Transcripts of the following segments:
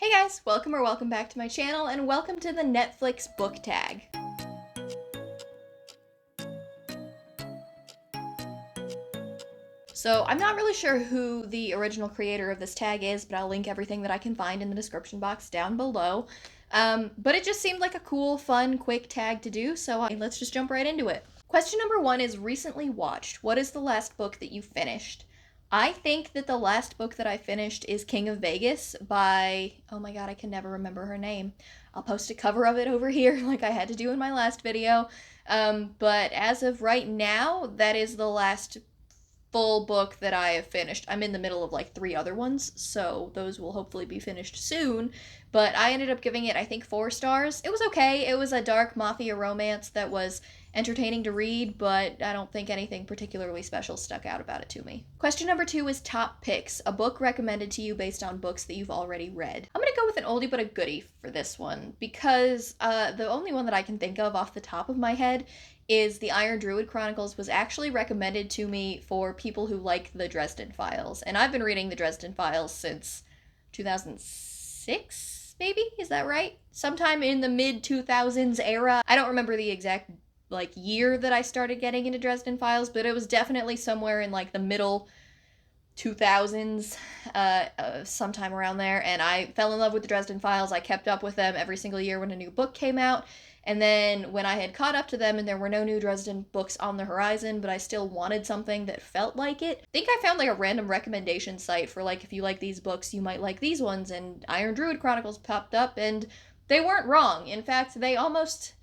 Hey guys, welcome back to my channel, and welcome to the Netflix book tag. So I'm not really sure who the original creator of this tag is, but I'll link everything that I can find in the description box down below. But it just seemed like a cool, fun, quick tag to do, so let's just jump right into it. Question number 1 is recently watched. What is the last book that you finished? I think that the last book that I finished is King of Vegas by, oh my god, I can never remember her name. I'll post a cover of it over here like I had to do in my last video. But as of right now, that is the last full book that I have finished. I'm in the middle of like 3 other ones, so those will hopefully be finished soon. But I ended up giving it, I think, 4 stars. It was okay. It was a dark mafia romance that was entertaining to read, but I don't think anything particularly special stuck out about it to me. Question number 2 is top picks, a book recommended to you based on books that you've already read. I'm gonna go with an oldie but a goodie for this one, because the only one that I can think of off the top of my head is the Druid Chronicles was actually recommended to me for people who like the Dresden Files. And I've been reading the Dresden Files since 2006, maybe? Is that right? Sometime in the mid-2000s era. I don't remember the exact year that I started getting into Dresden Files, but it was definitely somewhere in like the middle 2000s, sometime around there, and I fell in love with the Dresden Files. I kept up with them every single year when a new book came out, and then when I had caught up to them and there were no new Dresden books on the horizon, but I still wanted something that felt like it, I think I found like a random recommendation site for like, if you like these books, you might like these ones, and Iron Druid Chronicles popped up, and they weren't wrong. In fact, they almost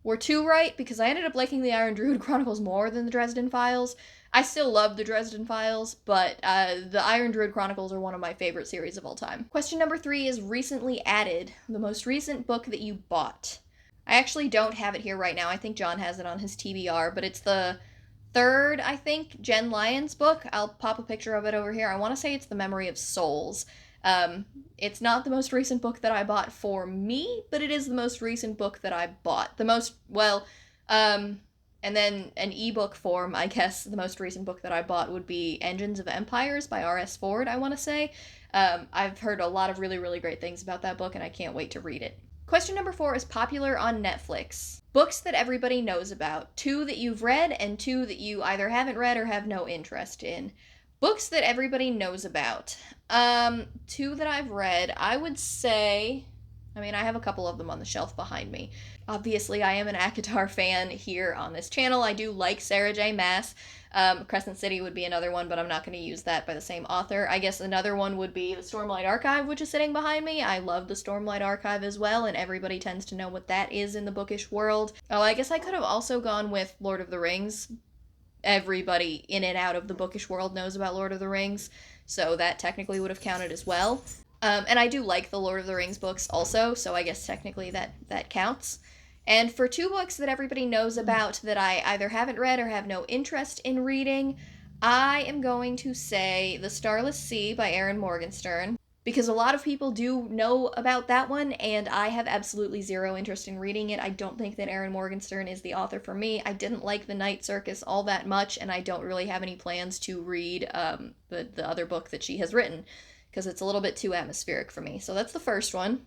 were too right, because I ended up liking the Iron Druid Chronicles more than the Dresden Files. I still love the Dresden Files, but the Iron Druid Chronicles are one of my favorite series of all time. Question number 3 is recently added, the most recent book that you bought. I actually don't have it here right now. I think John has it on his TBR, but it's the third, I think, Jen Lyons book. I'll pop a picture of it over here. I want to say it's The Memory of Souls. It's not the most recent book that I bought for me, but it is the most recent book that I bought. And then an ebook form, I guess, the most recent book that I bought would be Engines of Empires by R.S. Ford, I want to say. I've heard a lot of really, really great things about that book, and I can't wait to read it. Question number 4 is popular on Netflix. Books that everybody knows about. 2 that you've read, and 2 that you either haven't read or have no interest in. Books that everybody knows about. 2 that I've read, I would say, I have a couple of them on the shelf behind me. Obviously, I am an ACOTAR fan here on this channel. I do like Sarah J. Maas. Crescent City would be another one, but I'm not going to use that by the same author. I guess another one would be the Stormlight Archive, which is sitting behind me. I love the Stormlight Archive as well, and everybody tends to know what that is in the bookish world. Oh, I guess I could have also gone with Lord of the Rings. Everybody in and out of the bookish world knows about Lord of the Rings, so that technically would have counted as well. And I do like the Lord of the Rings books also, so I guess technically that counts. And for 2 books that everybody knows about that I either haven't read or have no interest in reading, I am going to say The Starless Sea by Erin Morgenstern, because a lot of people do know about that one, and I have absolutely zero interest in reading it. I don't think that Erin Morgenstern is the author for me. I didn't like The Night Circus all that much, and I don't really have any plans to read the other book that she has written, because it's a little bit too atmospheric for me. So that's the first one.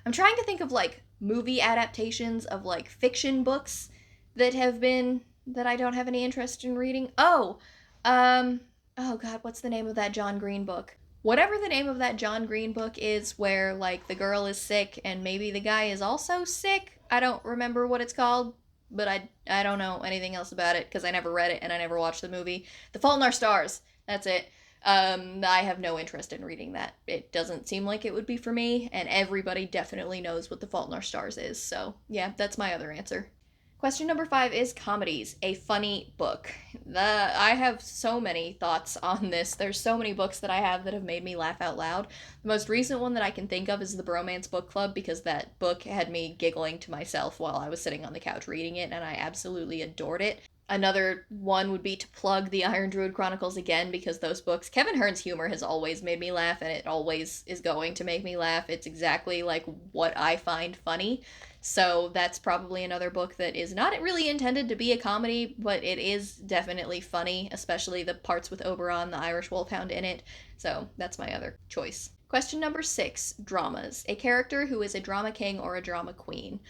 I'm trying to think of movie adaptations of fiction books that I don't have any interest in reading. Oh god, what's the name of that John Green book? Whatever the name of that John Green book is, where the girl is sick and maybe the guy is also sick. I don't remember what it's called, but I don't know anything else about it because I never read it and I never watched the movie. The Fault in Our Stars. That's it. I have no interest in reading that. It doesn't seem like it would be for me, and everybody definitely knows what The Fault in Our Stars is, so yeah, that's my other answer. Question number 5 is Comedies, a funny book. I have so many thoughts on this. There's so many books that I have that have made me laugh out loud. The most recent one that I can think of is the Bromance book club, because that book had me giggling to myself while I was sitting on the couch reading it, and I absolutely adored it. Another one would be to plug the Iron Druid Chronicles again, because those books, Kevin Hearn's humor has always made me laugh, and it always is going to make me laugh. It's exactly what I find funny. So that's probably another book that is not really intended to be a comedy, but it is definitely funny, especially the parts with Oberon, the Irish Wolfhound, in it. So that's my other choice. Question number 6, dramas. A character who is a drama king or a drama queen.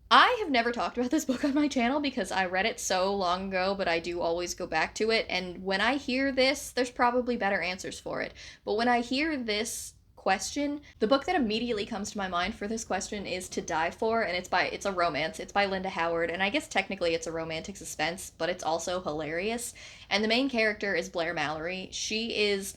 I have never talked about this book on my channel because I read it so long ago, but I do always go back to it. And when I hear this, there's probably better answers for it. But when I hear this question, the book that immediately comes to my mind for this question is To Die For, and it's a romance. It's by Linda Howard, and I guess technically it's a romantic suspense, but it's also hilarious. And the main character is Blair Mallory. She is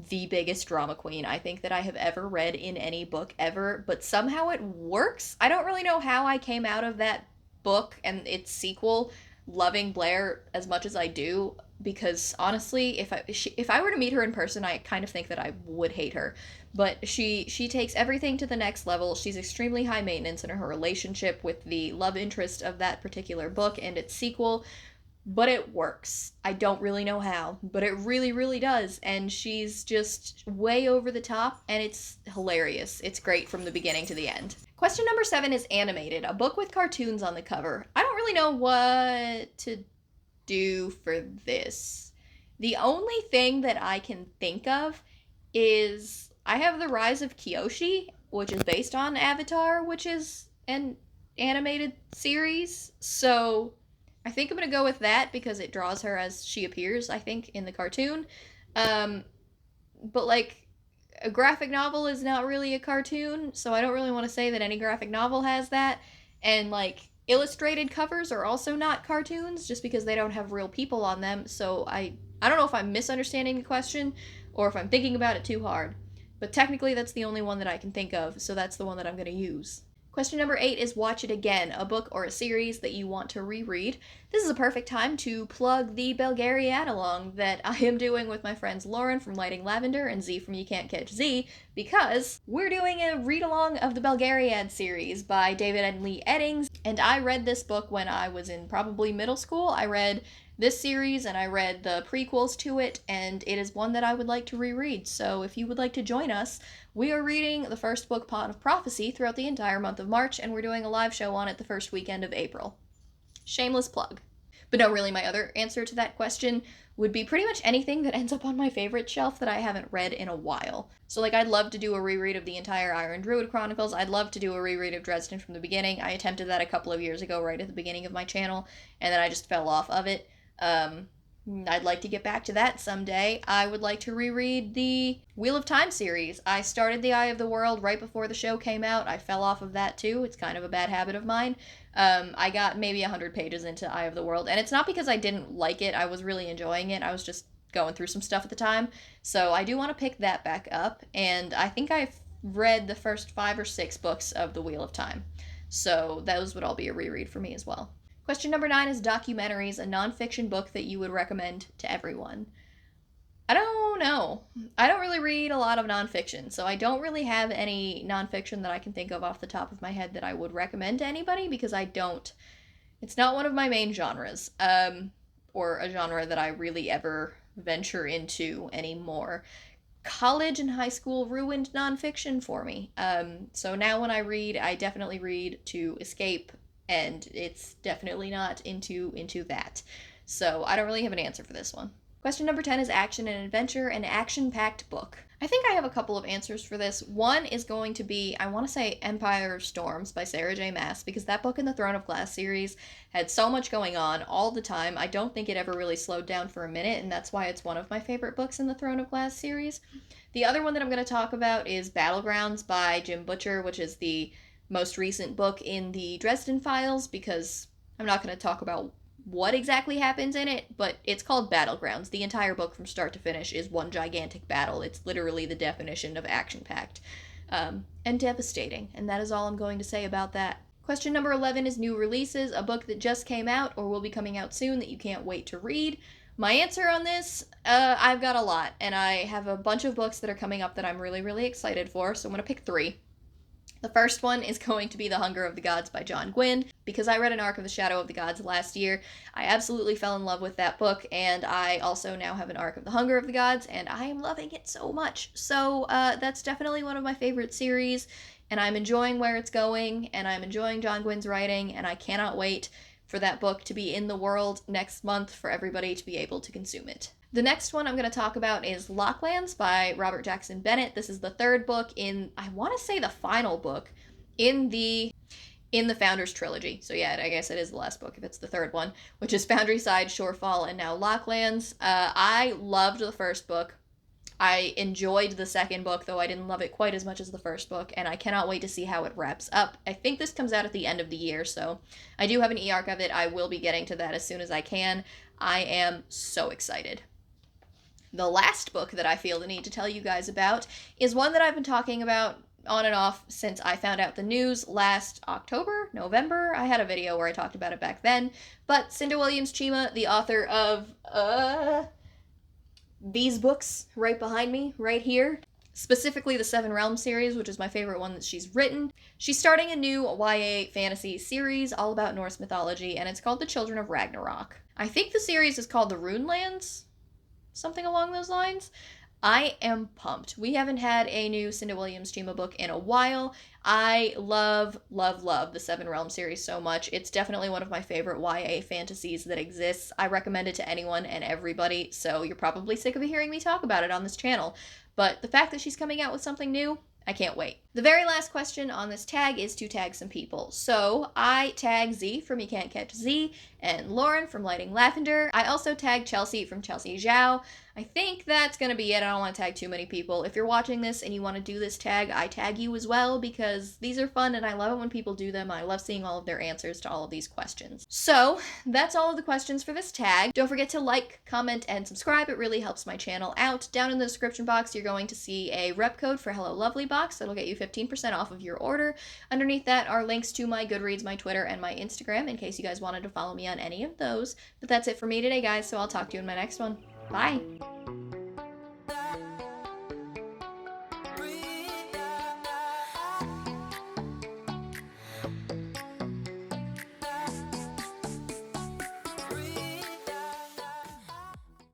the biggest drama queen I think that I have ever read in any book ever, but somehow it works. I don't really know how I came out of that book and its sequel loving Blair as much as I do, because honestly, if I were to meet her in person, I kind of think that I would hate her. But she takes everything to the next level. She's extremely high maintenance in her relationship with the love interest of that particular book and its sequel, but it works. I don't really know how, but it really, really does. And she's just way over the top, and it's hilarious. It's great from the beginning to the end. Question number 7 is animated, a book with cartoons on the cover. I don't really know what to do for this. The only thing that I can think of is I have The Rise of Kyoshi, which is based on Avatar, which is an animated series. So I think I'm going to go with that because it draws her as she appears, I think, in the cartoon. But, like, a graphic novel is not really a cartoon, so I don't really want to say that any graphic novel has that. And, like, illustrated covers are also not cartoons just because they don't have real people on them. So I don't know if I'm misunderstanding the question or if I'm thinking about it too hard. But technically that's the only one that I can think of, so that's the one that I'm going to use. Question number 8 is Watch It Again, a book or a series that you want to reread. This is a perfect time to plug the Belgariad-along that I am doing with my friends Lauren from Lighting Lavender and Z from You Can't Catch Z, because we're doing a read-along of the Belgariad series by David and Lee Eddings, and I read this book when I was in probably middle school. I read this series and I read the prequels to it, and it is one that I would like to reread. So if you would like to join us, we are reading the first book, Pot of Prophecy, throughout the entire month of March, and we're doing a live show on it the first weekend of April. Shameless plug. But no, really, my other answer to that question would be pretty much anything that ends up on my favorite shelf that I haven't read in a while. So, like, I'd love to do a reread of the entire Iron Druid Chronicles. I'd love to do a reread of Dresden from the beginning. I attempted that a couple of years ago, right at the beginning of my channel, and then I just fell off of it. I'd like to get back to that someday. I would like to reread the Wheel of Time series. I started The Eye of the World right before the show came out. I fell off of that too. It's kind of a bad habit of mine. I got maybe 100 pages into Eye of the World, and it's not because I didn't like it. I was really enjoying it. I was just going through some stuff at the time. So I do want to pick that back up, and I think I've read the first 5 or 6 books of The Wheel of Time. So those would all be a reread for me as well. Question number 9 is Documentaries, a nonfiction book that you would recommend to everyone. I don't know. I don't really read a lot of nonfiction, so I don't really have any nonfiction that I can think of off the top of my head that I would recommend to anybody, because I don't. It's not one of my main genres, or a genre that I really ever venture into anymore. College and high school ruined nonfiction for me. So now when I read, I definitely read to escape, and it's definitely not into that. So I don't really have an answer for this one. Question number 10 is Action and Adventure, an action-packed book. I think I have a couple of answers for this. One is going to be, I want to say Empire of Storms by Sarah J. Maas, because that book in the Throne of Glass series had so much going on all the time. I don't think it ever really slowed down for a minute, and that's why it's one of my favorite books in the Throne of Glass series. The other one that I'm going to talk about is Battlegrounds by Jim Butcher, which is the most recent book in the Dresden Files, because I'm not going to talk about what exactly happens in it, but it's called Battlegrounds. The entire book from start to finish is one gigantic battle. It's literally the definition of action-packed and devastating, and that is all I'm going to say about that. Question number 11 is New Releases, a book that just came out or will be coming out soon that you can't wait to read. My answer on this, I've got a lot, and I have a bunch of books that are coming up that I'm really, really excited for, so I'm going to pick 3. The first one is going to be The Hunger of the Gods by John Gwynne, because I read an arc of the Shadow of the Gods last year. I absolutely fell in love with that book, and I also now have an arc of The Hunger of the Gods, and I am loving it so much. So that's definitely one of my favorite series, and I'm enjoying where it's going, and I'm enjoying John Gwynne's writing, and I cannot wait for that book to be in the world next month for everybody to be able to consume it. The next one I'm going to talk about is Locklands by Robert Jackson Bennett. This is the third book in, I want to say the final book in the Founders trilogy. So yeah, I guess it is the last book if it's the third one, which is Foundryside, Shorefall, and now Locklands. I loved the first book. I enjoyed the second book, though I didn't love it quite as much as the first book, and I cannot wait to see how it wraps up. I think this comes out at the end of the year, so I do have an e-arc of it. I will be getting to that as soon as I can. I am so excited. The last book that I feel the need to tell you guys about is one that I've been talking about on and off since I found out the news last November. I had a video where I talked about it back then. But Cinda Williams-Chima, the author of these books right behind me, right here, specifically the Seven Realms series, which is my favorite one that she's written. She's starting a new YA fantasy series all about Norse mythology, and it's called The Children of Ragnarok. I think the series is called The Runelands, something along those lines. I am pumped. We haven't had a new Cinda Williams-Chima book in a while. I love, love, love the Seven Realms series so much. It's definitely one of my favorite YA fantasies that exists. I recommend it to anyone and everybody, so you're probably sick of hearing me talk about it on this channel. But the fact that she's coming out with something new, I can't wait. The very last question on this tag is to tag some people. So I tag Z from You Can't Catch Z and Lauren from Lighting Lavender. I also tag Chelsea from Chelsea Zhao. I think that's going to be it. I don't want to tag too many people. If you're watching this and you want to do this tag, I tag you as well because these are fun and I love it when people do them. I love seeing all of their answers to all of these questions. So that's all of the questions for this tag. Don't forget to like, comment, and subscribe. It really helps my channel out. Down in the description box, you're going to see a rep code for Hello Lovely box. That'll get you 15% off of your order. Underneath that are links to my Goodreads, my Twitter, and my Instagram in case you guys wanted to follow me on any of those. But that's it for me today, guys, so I'll talk to you in my next one. Bye!